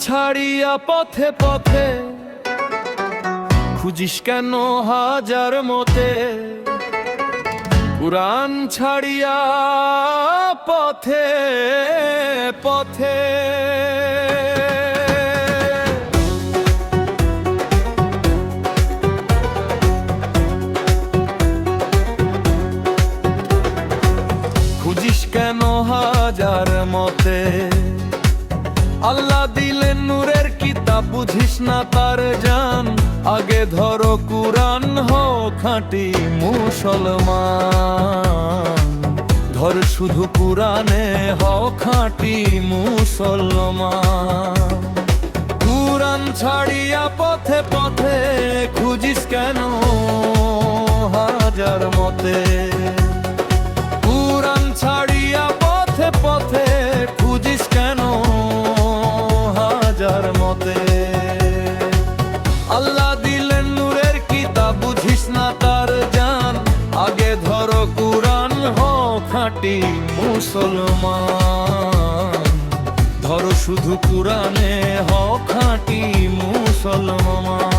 ছাড়িয়া পথে পথে খুঁজিস কেন হাজার মতে, কুরআন ছাড়িয়া পথে পথে। খুঁজিস কেন হাজার মতে, আল্লাহ দিলেন নূরের কিতাব বুঝিস না তার জান। আগে ধরো কুরআন হও খাঁটি মুসলমান, ধর শুধু কুরআনে হও খাঁটি মুসলমান। কুরআন ছাড়িয়া পথে পথে খুঁজিস কেন হাজার মতে, কুরআন ছাড়িয়া পথে পথে খুঁজিস কেন হাজার মতে। আল্লাহ দিলেন নূরের কিতাব বুঝিস না তার জান। আগে ধরো কুরআন হও খাঁটি মুসলমান, ধরো শুধু কুরআনে হও খাঁটি মুসলমান।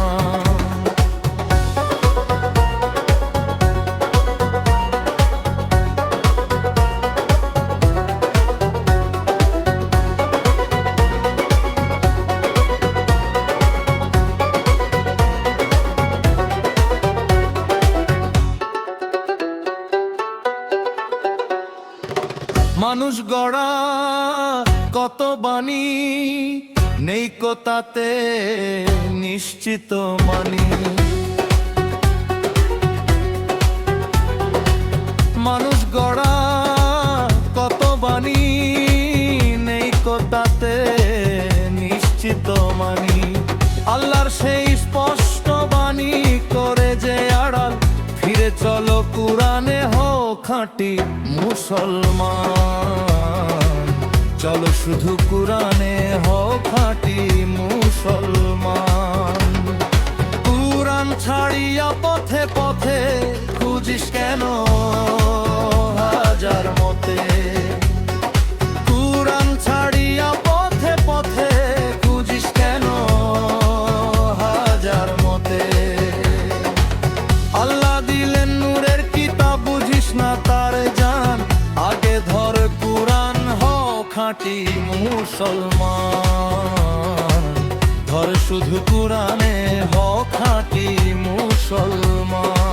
মানুষ গড়া কত বাণী, নেই কোতাতে নিশ্চিত মানি। মানুষ গড়া কত বাণী, নেই কোতাতে নিশ্চিত মানি। আল্লাহর সেই স্পষ্ট বাণী করে যে আড়াল, ফিরে চলো কুরআনে হও খাঁটি মুসলমান, চলো শুধু কুরআনে হও খাঁটি মুসলমান। কুরআন ছাড়িয়া পথে পথে খুঁজিস কেন হাজার মতে, কুরআন ছাড়িয়া পথে পথে খুঁজিস কেন হাজার মতে। আল্লাহ দিলেন নূরের কিতাব বুঝিস না তার জান। আগে ধর কুরআন হও খাঁটি মুসলমান, ধর শুধু কুরআনে হও খাঁটি মুসলমান।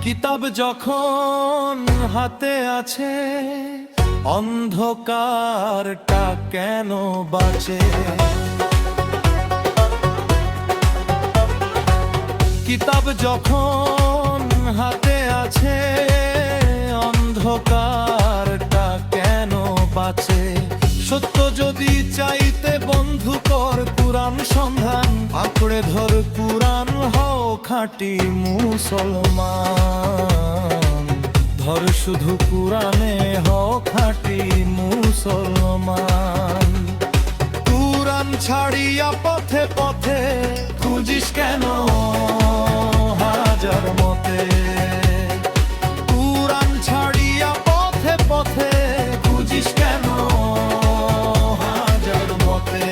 কিতাব যখন হাতে আছে, অন্ধকারটা কেন বাঁচে। কিতাব যখন হাতে আছে, অন্ধকারটা কেন বাঁচে। সত্য যদি চাইতে বন্ধু কর কুরআন সন্ধান, আঁকড়ে ধর কুরআন হও খাঁটি মুসলমান, ধর শুধু কুরআনে হও খাঁটি মুসলমান। কুরআন ছাড়িয়া পথে পথে খুঁজিস কেন হাজার মতে, কুরআন ছাড়িয়া পথে পথে খুঁজিস কেন হাজার মতে।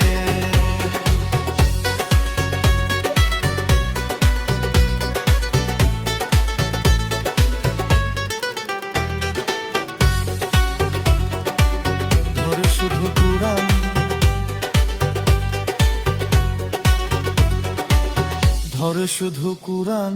ধর শুধু কুরআন, ধর শুধু কুরআন।